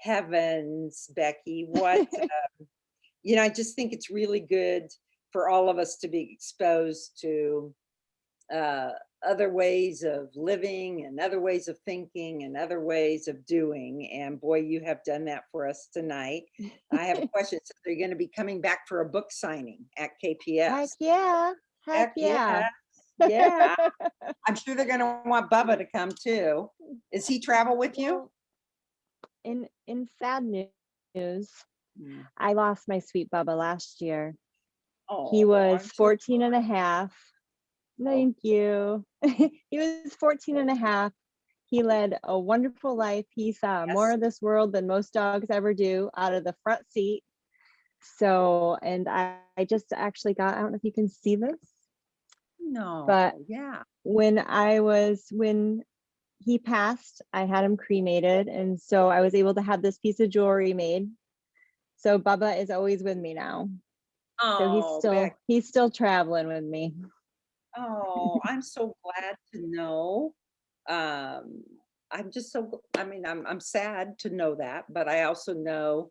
heavens, Becky, what I just think it's really good for all of us to be exposed to uh, other ways of living and other ways of thinking and other ways of doing. And boy, you have done that for us tonight. I have a question. So they're going to be coming back for a book signing at KPS. Heck yeah. Heck Heck yeah. yeah. I'm sure they're going to want Bubba to come too. Is he travel with you? Well, in sad news, Mm. I lost my sweet Bubba last year. He Oh, was I'm so 14 and a half. Thank you. He was 14 and a half. He led a wonderful life. He saw more yes. of this world than most dogs ever do out of the front seat. So, and I just actually got, I don't know if you can see this, No, but yeah. when he passed, I had him cremated. And so I was able to have this piece of jewelry made. So Bubba is always with me now. So Oh, Becky. he's still traveling with me. Oh, I'm so glad to know. Um, I'm just so, I mean, I'm sad to know that, but I also know,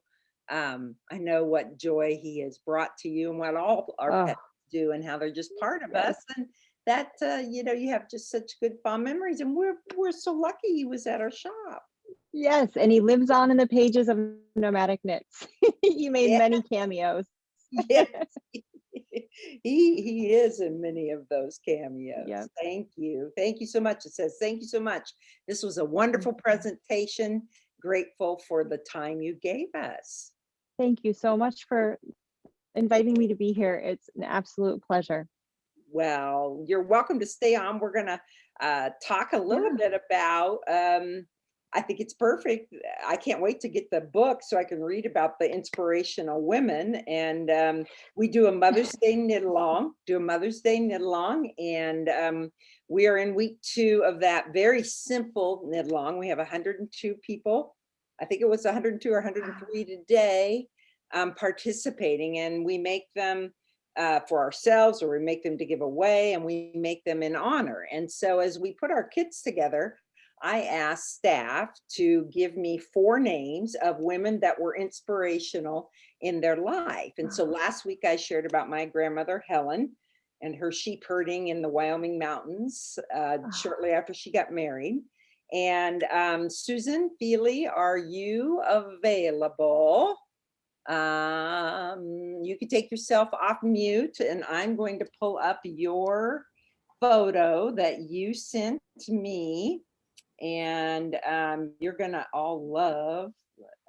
I know what joy he has brought to you and what all our Oh, pets do and how they're just part of us. yes. And that, you have just such good fond memories. And we're so lucky he was at our shop. Yes, and he lives on in the pages of Nomadic Knits. He made Yeah, many cameos. yes. He is in many of those cameos. Yep. Thank you. Thank you so much. It says, thank you so much. This was a wonderful presentation. Grateful for the time you gave us. Thank you so much for inviting me to be here. It's an absolute pleasure. Well, you're welcome to stay on. We're going to talk a little Yeah. bit about, I think it's perfect. I can't wait to get the book so I can read about the inspirational women. And we do a Mother's Day knit along, And we are in week 2 of that very simple knit along. We have 102 people. I think it was 102 or 103 today participating, and we make them for ourselves, or we make them to give away, and we make them in honor. And so as we put our kits together, I asked staff to give me 4 names of women that were inspirational in their life. And so last week I shared about my grandmother, Helen, and her sheep herding in the Wyoming mountains shortly after she got married. And Susan Feely, are you available? You can take yourself off mute, and I'm going to pull up your photo that you sent me. And you're gonna all love,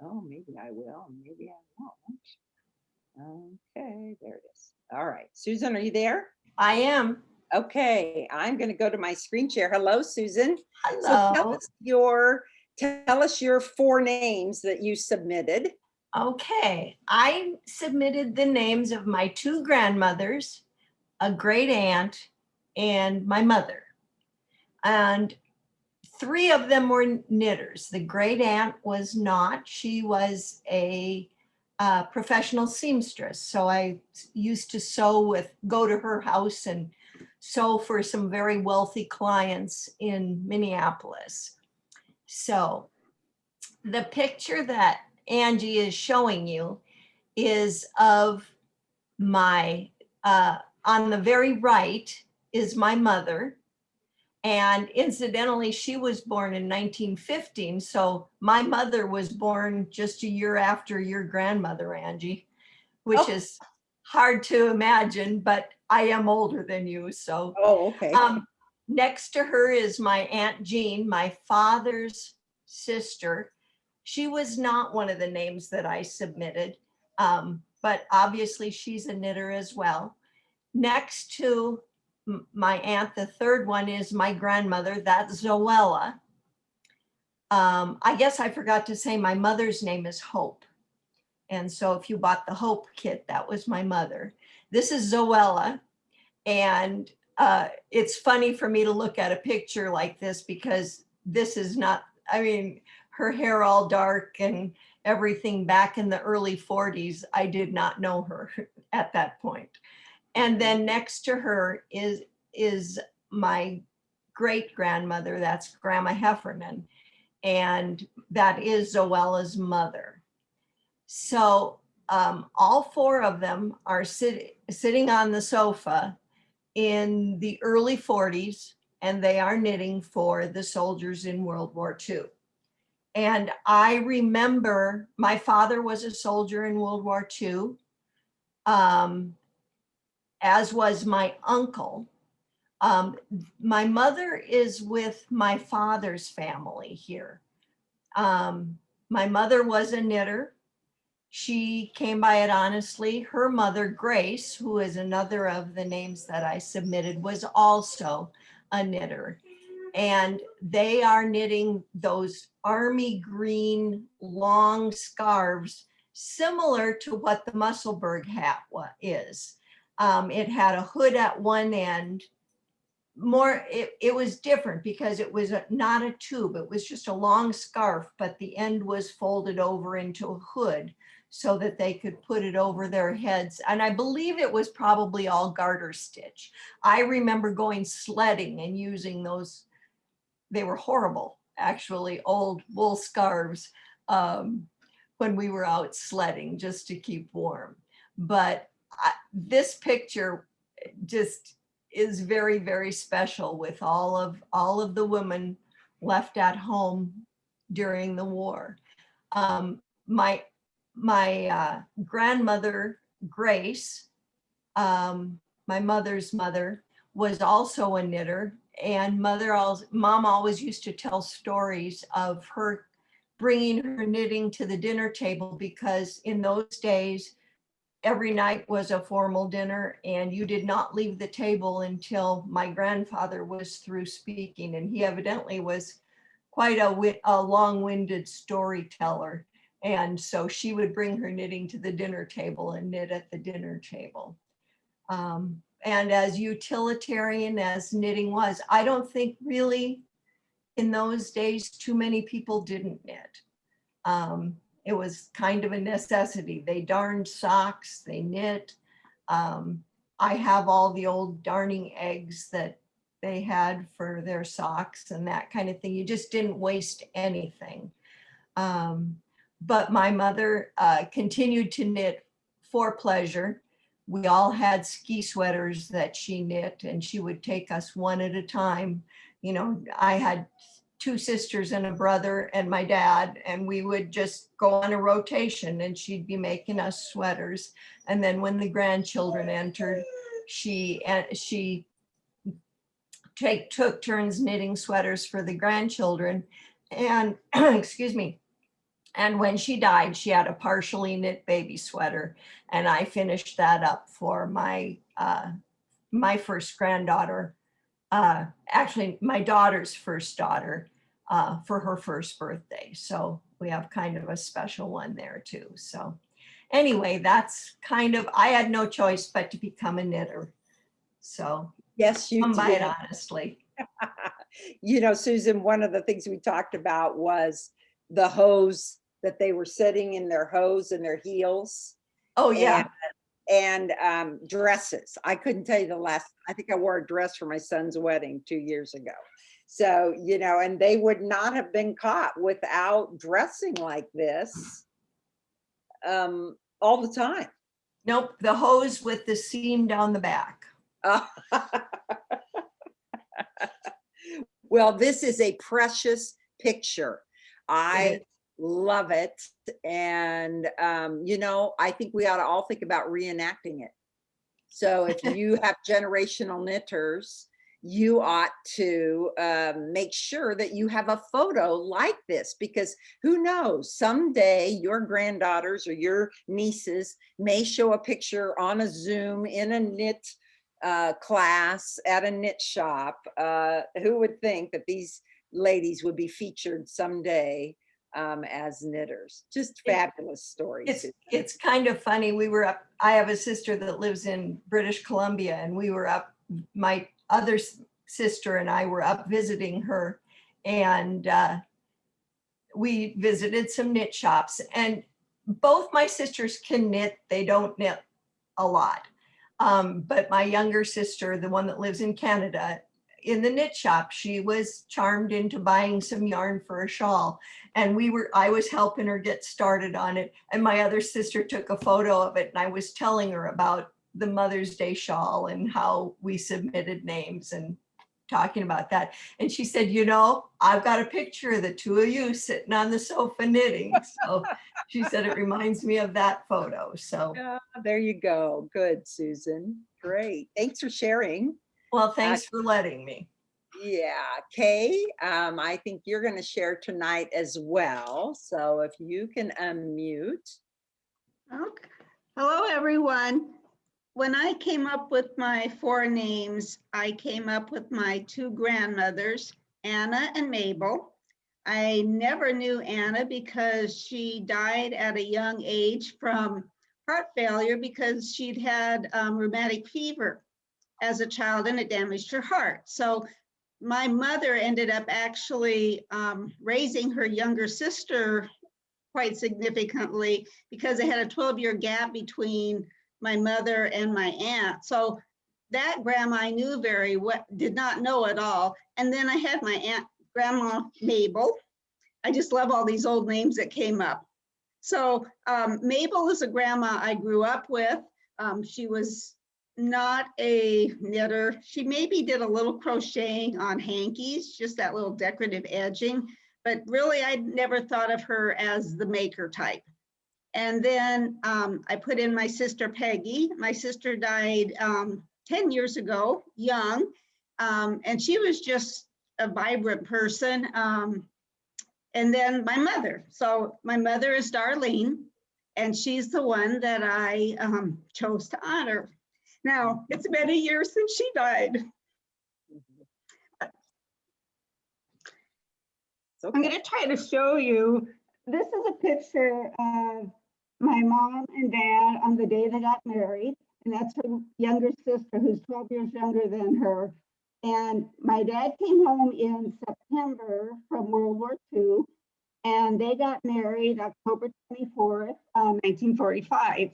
oh, maybe I will, maybe I won't. Okay, there it is. All right, Susan, are you there? I am. Okay, I'm gonna go to my screen share. Hello, Susan. So Hello. tell us your 4 names that you submitted. Okay, I submitted the names of my 2 grandmothers, a great aunt, and my mother. And 3 of them were knitters. The great aunt was not. She was a professional seamstress. So I used to go to her house and sew for some very wealthy clients in Minneapolis. So the picture that Angie is showing you is of my, on the very right is my mother. And incidentally, she was born in 1915. So my mother was born just a year after your grandmother, Angie, which is hard to imagine, but I am older than you. So Okay. Next to her is my Aunt Jean, my father's sister. She was not one of the names that I submitted, but obviously she's a knitter as well. Next to my aunt, the third one is my grandmother, that's Zoella. I guess I forgot to say my mother's name is Hope. And so if you bought the Hope kit, that was my mother. This is Zoella. And it's funny for me to look at a picture like this because this is not, I mean, her hair all dark and everything back in the early 40s. I did not know her at that point. And then next to her is my great grandmother, that's Grandma Heffernan. And that is Zoella's mother. So all 4 of them are sitting on the sofa in the early 40s, and they are knitting for the soldiers in World War II. And I remember my father was a soldier in World War II, as was my uncle. My mother is with my father's family here. My mother was a knitter. She came by it honestly. Her mother, Grace, who is another of the names that I submitted, was also a knitter. And they are knitting those army green long scarves, similar to what the Musselburgh hat is. It had a hood at one end. It was different because it was not a tube. It was just a long scarf, but the end was folded over into a hood so that they could put it over their heads. And I believe it was probably all garter stitch. I remember going sledding and using those. They were horrible, actually, old wool scarves when we were out sledding just to keep warm. But this picture just is very, very special with all of the women left at home during the war. My grandmother, Grace, my mother's mother, was also a knitter, and mom always used to tell stories of her bringing her knitting to the dinner table, because in those days, every night was a formal dinner and you did not leave the table until my grandfather was through speaking. And he evidently was quite a long-winded storyteller. And so she would bring her knitting to the dinner table and knit at the dinner table. And as utilitarian as knitting was, I don't think really in those days too many people didn't knit. It was kind of a necessity. They darned socks, they knit. I have all the old darning eggs that they had for their socks and that kind of thing. You just didn't waste anything. But my mother continued to knit for pleasure. We all had ski sweaters that she knit, and she would take us one at a time. You know, I had 2 sisters and a brother and my dad, and we would just go on a rotation, and she'd be making us sweaters. And then when the grandchildren entered, she took turns knitting sweaters for the grandchildren. And excuse me. And when she died, she had a partially knit baby sweater, and I finished that up for my my first granddaughter, actually my daughter's first daughter, for her first birthday. So we have kind of a special one there too. So anyway, that's kind of, I had no choice but to become a knitter. So Yes, you come by it did. honestly. You know, Susan, one of the things we talked about was the hose that they were sitting in their hose and their heels. Oh yeah. And dresses. I couldn't tell you the last, I think I wore a dress for my son's wedding 2 years ago. So, you know, and they would not have been caught without dressing like this all the time. Nope, the hose with the seam down the back. Well, this is a precious picture. I love it. And, you know, I think we ought to all think about reenacting it. So if you have generational knitters, you ought to make sure that you have a photo like this, because who knows, someday your granddaughters or your nieces may show a picture on a Zoom in a knit class at a knit shop. Who would think that these ladies would be featured someday as knitters? Just fabulous stories. It's kind of funny. We were up, I have a sister that lives in British Columbia, and we were up, my other sister and I were up visiting her, and we visited some knit shops, and both my sisters can knit. They don't knit a lot. But my younger sister, the one that lives in Canada, in the knit shop, she was charmed into buying some yarn for a shawl, and I was helping her get started on it, and my other sister took a photo of it, and I was telling her about the Mother's Day shawl and how we submitted names and talking about that. And she said, you know, I've got a picture of the 2 of you sitting on the sofa knitting. So she said it reminds me of that photo. So there you go. Good, Susan. Great. Thanks for sharing. Well, thanks for letting me. Yeah, Kay, I think you're going to share tonight as well. So if you can unmute. Okay. Hello, everyone. When I came up with my 4 names, I came up with my 2 grandmothers, Anna and Mabel. I never knew Anna because she died at a young age from heart failure because she'd had rheumatic fever as a child, and it damaged her heart. So my mother ended up actually raising her younger sister quite significantly because they had a 12-year gap between my mother and my aunt. So that grandma I knew very well, did not know at all. And then I had my aunt, Grandma Mabel. I just love all these old names that came up. So Mabel is a grandma I grew up with. She was not a knitter. She maybe did a little crocheting on hankies, just that little decorative edging, but really I never thought of her as the maker type. And then I put in my sister Peggy. My sister died 10 years ago, young, and she was just a vibrant person. And then my mother. So my mother is Darlene, and she's the one that I chose to honor. Now, it's been a year since she died. Okay. I'm going to try to show you. This is a picture of my mom and dad on the day they got married. And that's her younger sister, who's 12 years younger than her. And my dad came home in September from World War II, and they got married October 24th, 1945.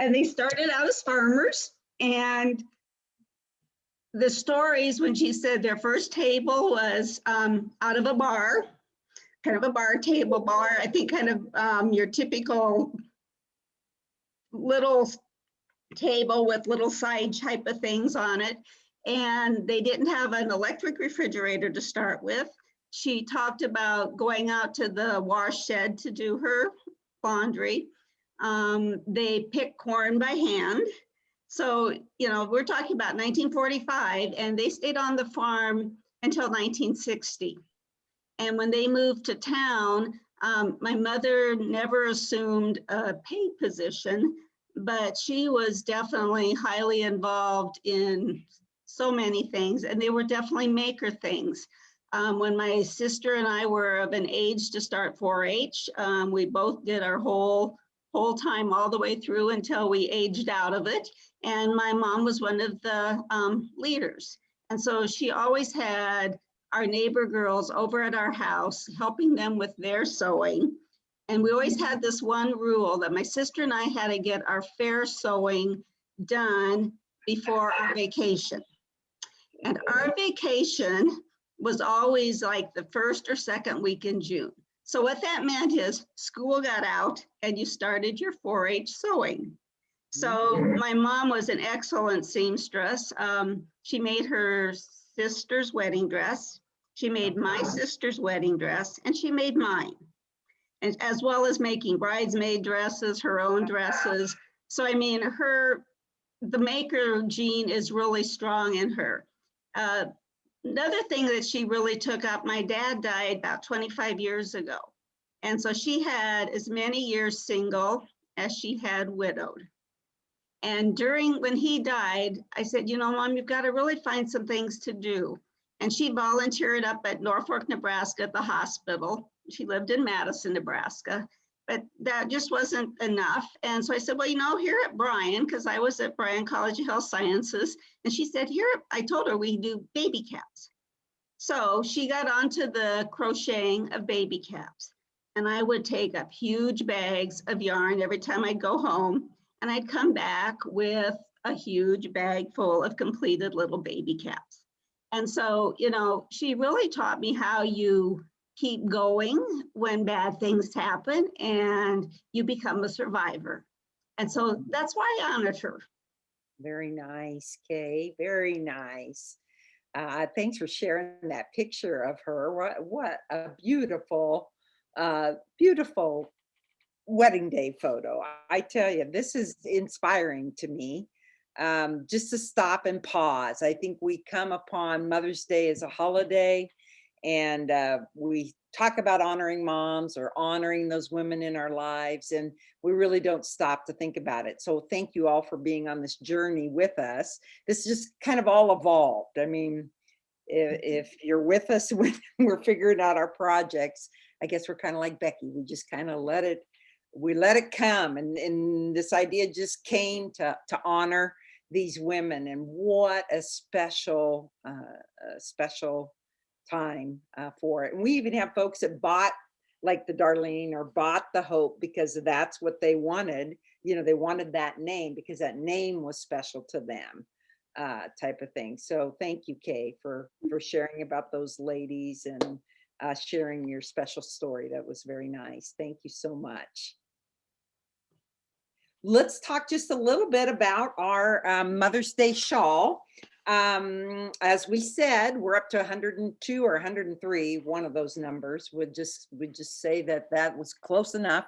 And they started out as farmers, and the stories when she said their first table was out of a bar, kind of a bar table bar. I think kind of your typical little table with little side type of things on it. And they didn't have an electric refrigerator to start with. She talked about going out to the wash shed to do her laundry. They picked corn by hand. So, you know, we're talking about 1945, and they stayed on the farm until 1960. And when they moved to town, my mother never assumed a paid position, but she was definitely highly involved in so many things, and they were definitely maker things. When my sister and I were of an age to start 4-H, we both did our whole time all the way through until we aged out of it. And my mom was one of the leaders. And so she always had our neighbor girls over at our house, helping them with their sewing. And we always had this one rule that my sister and I had to get our fair sewing done before our vacation. And our vacation was always like the first or second week in June. So what that meant is school got out and you started your 4-H sewing. So my mom was an excellent seamstress. She made her sister's wedding dress. She made my sister's wedding dress, and she made mine, and as well as making bridesmaid dresses, her own dresses. So I mean, the maker gene is really strong in her. Another thing that she really took up, my dad died about 25 years ago. And so she had as many years single as she had widowed. And when he died, I said, you know, Mom, you've got to really find some things to do. And she volunteered up at Norfolk, Nebraska at the hospital. She lived in Madison, Nebraska, but that just wasn't enough. And so I said, well, you know, here at Bryan, because I was at Bryan College of Health Sciences, and she said, here, I told her we do baby caps. So she got onto the crocheting of baby caps. And I would take up huge bags of yarn every time I'd go home, and I'd come back with a huge bag full of completed little baby caps. And so, you know, she really taught me how you keep going when bad things happen and you become a survivor. And so that's why I honored her. Very nice, Kay. Very nice. Thanks for sharing that picture of her. What a beautiful, beautiful wedding day photo. I tell you, this is inspiring to me. Just to stop and pause. I think we come upon Mother's Day as a holiday, and we talk about honoring moms or honoring those women in our lives, and we really don't stop to think about it. So thank you all for being on this journey with us. This just kind of all evolved. I mean, if you're with us when we're figuring out our projects, I guess we're kind of like Becky. We just kind of let it come, and this idea just came to honor these women. And what a special time for it. And we even have folks that bought like the Darlene or bought the Hope because that's what they wanted. You know, they wanted that name because that name was special to them, type of thing. So thank you, Kay, for sharing about those ladies and sharing your special story. That was very nice. Thank you so much. Let's talk just a little bit about our Mother's Day shawl. As we said, we're up to 102 or 103. One of those numbers would just say that was close enough.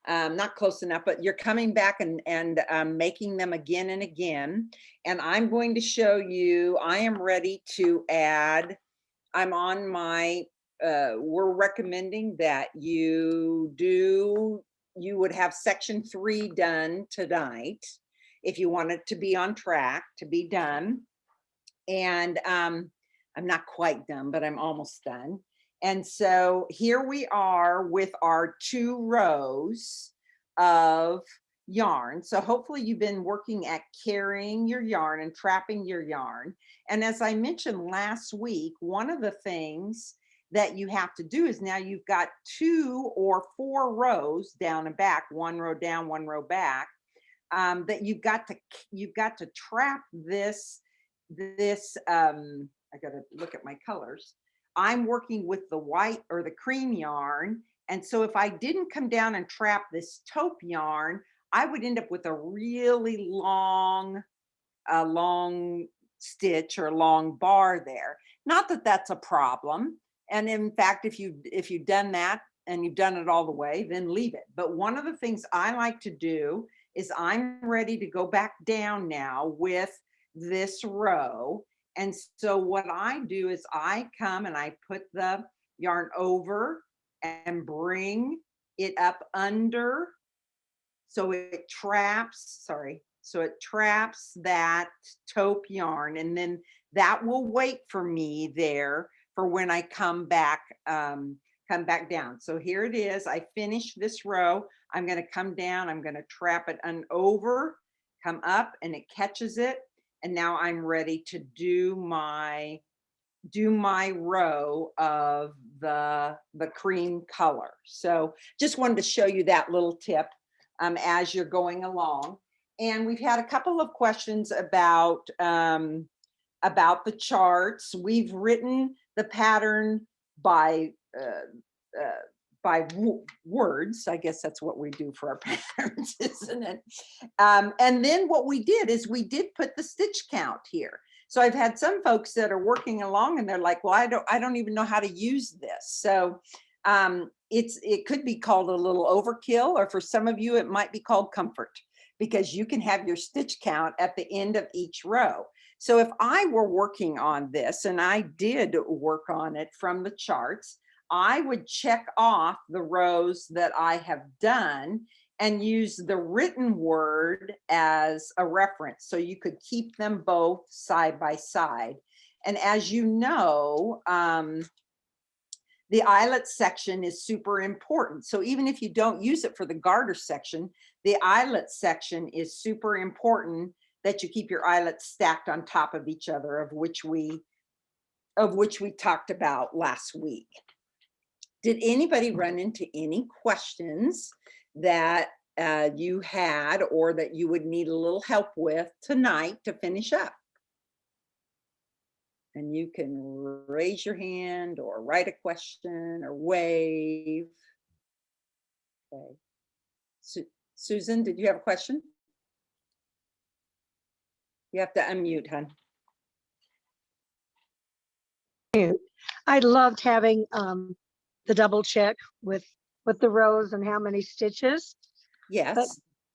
Not close enough, but you're coming back and making them again and again. And I'm going to show you, I am ready to add, I'm on my, we're recommending that you would have section 3 done tonight if you want it to be on track to be done. And I'm not quite done, but I'm almost done. And so here we are with our 2 rows of yarn. So hopefully you've been working at carrying your yarn and trapping your yarn. And as I mentioned last week, one of the things that you have to do is now you've got 2 or 4 rows down and back, 1 row down, 1 row back, that you've got to trap this, I gotta look at my colors. I'm working with the white or the cream yarn. And so if I didn't come down and trap this taupe yarn, I would end up with a really long, long stitch or long bar there. Not that that's a problem. And in fact, if you've done that and you've done it all the way, then leave it. But one of the things I like to do is I'm ready to go back down now with this row. And so what I do is I come and I put the yarn over and bring it up under, so it traps, sorry, so it traps that taupe yarn, and then that will wait for me there for when I come back down. So here it is. I finished this row. I'm going to come down. I'm going to trap it over, come up, and it catches it. And now I'm ready to do my row of the cream color. So just wanted to show you that little tip as you're going along. And we've had a couple of questions about the charts. We've written the pattern by words. I guess that's what we do for our patterns, isn't it? And then what we did is we did put the stitch count here. So I've had some folks that are working along and they're like, well, I don't even know how to use this. So it could be called a little overkill, or for some of you, it might be called comfort, because you can have your stitch count at the end of each row. So if I were working on this, and I did work on it from the charts, I would check off the rows that I have done and use the written word as a reference. So you could keep them both side by side. And as you know, the eyelet section is super important. So even if you don't use it for the garter section, the eyelet section is super important, that you keep your eyelets stacked on top of each other, of which we talked about last week. Did anybody run into any questions that you had, or that you would need a little help with tonight to finish up? And you can raise your hand or write a question or wave. Okay. Susan, did you have a question? You have to unmute, hon. I loved having the double check with the rows and how many stitches. Yes. But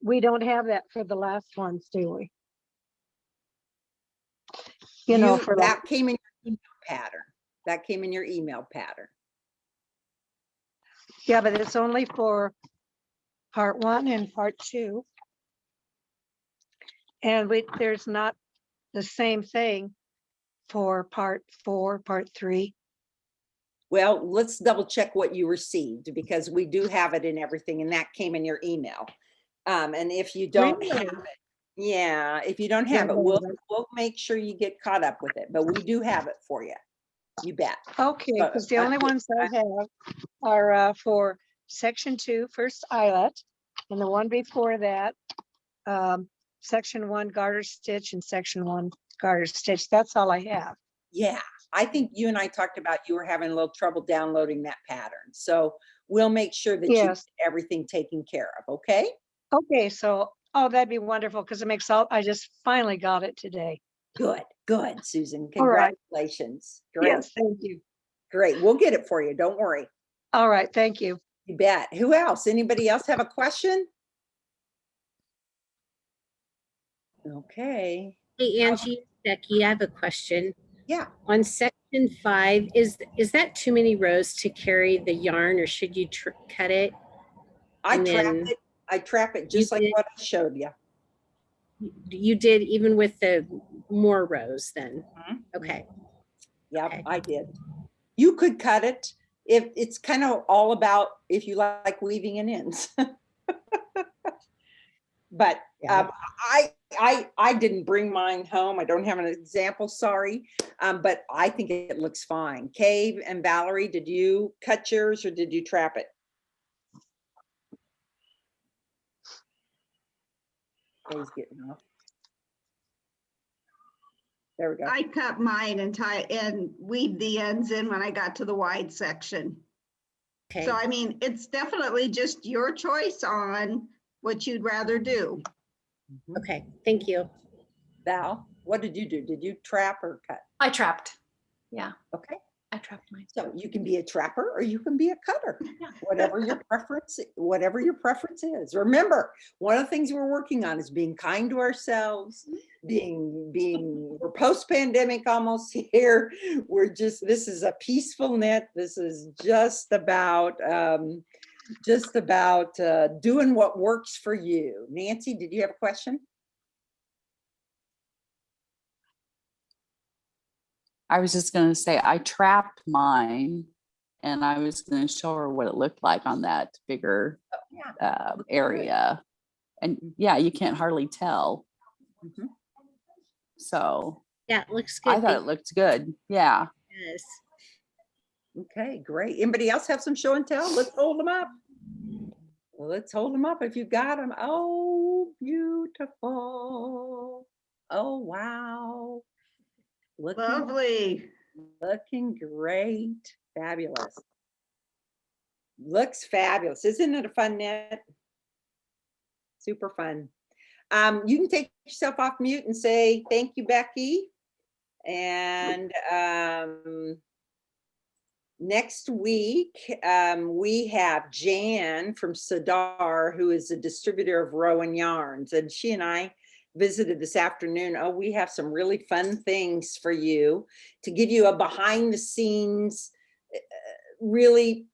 we don't have that for the last ones, do we? You know, for that came in your email pattern. That came in your email pattern. yeah, but it's only for part 1 and part 2. And there's not the same thing for part 4, part 3. Well, let's double check what you received, because we do have it in everything, and that came in your email. And if you don't have it, yeah, if you don't have it, we'll make sure you get caught up with it, but we do have it for you. You bet. Okay, because the only ones I have are for section 2, first eyelet, and the one before that, section 1 garter stitch and section 1 garter stitch. That's all I have. Yeah, I think you and I talked about you were having a little trouble downloading that pattern. So we'll make sure that you get everything taken care of, okay? Okay, so, oh, that'd be wonderful, because it makes I just finally got it today. Good, good, Susan. All right. Congratulations. Great. Yes, thank you. Great. We'll get it for you. Don't worry. All right, thank you. You bet. Who else? Anybody else have a question? Okay. Hey, Angie, Becky, I have a question. Yeah. On section 5, is that too many rows to carry the yarn, or should you cut it? I trap it just like what I showed you. You did, even with the more rows then? Mm-hmm. Okay. Yeah, Okay. I did. You could cut it. If it's kind of all about if you like weaving in ends. But Yeah. I didn't bring mine home. I don't have an example, sorry. But I think it looks fine. Cave and Valerie, did you cut yours or did you trap it? He's getting off. There we go. I cut mine and weave the ends in when I got to the wide section. Okay. So I mean, it's definitely just your choice on what you'd rather do. Mhm. Okay. Thank you. Val, what did you do? Did you trap or cut? I trapped. Yeah, Okay. I trapped mine. So you can be a trapper or you can be a cutter, Yeah. whatever your preference is. Remember, one of the things we're working on is being kind to ourselves, we're post-pandemic almost here. This is a peaceful knit. This is just about doing what works for you. Nancy, did you have a question? I was just going to say I trapped mine and I was going to show her what it looked like on that bigger area. And yeah, you can't hardly tell. Mhm. So Yeah, it looks good. I thought it looked good. Yeah. Yes. Okay, great. Anybody else have some show and tell? Let's hold them up. Let's hold them up if you've got them. Oh, beautiful. Oh, wow. Lovely. Looking great. Fabulous. Looks fabulous. Isn't it a fun knit? Super fun. You can take yourself off mute and say, thank you, Becky. And next week, we have Jan from Sadar, who is a distributor of Rowan Yarns. And she and I visited this afternoon. Oh, we have some really fun things for you to give you a behind the scenes, really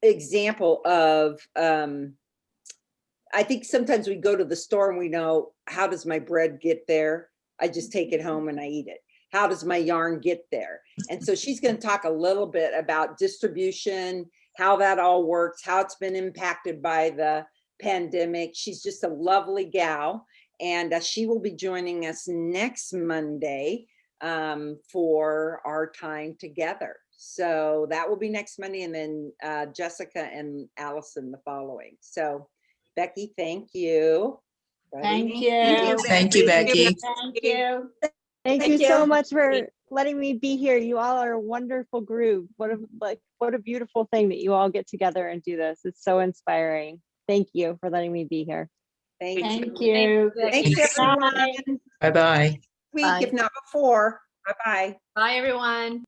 example of, I think sometimes we go to the store and we know, how does my bread get there? I just take it home and I eat it. How does my yarn get there? And so she's going to talk a little bit about distribution, how that all works, how it's been impacted by the pandemic. She's just a lovely gal. And she will be joining us next Monday for our time together. So that will be next Monday, and then Jessica and Allison the following. So Becky, thank you. Thank you. Thank you, Becky. Thank you. Thank you so much for letting me be here. You all are a wonderful group. What a beautiful thing that you all get together and do this. It's so inspiring. Thank you for letting me be here. Thank you. Thanks, everyone. Bye-bye. Week, if not before. Bye-bye. Bye, everyone.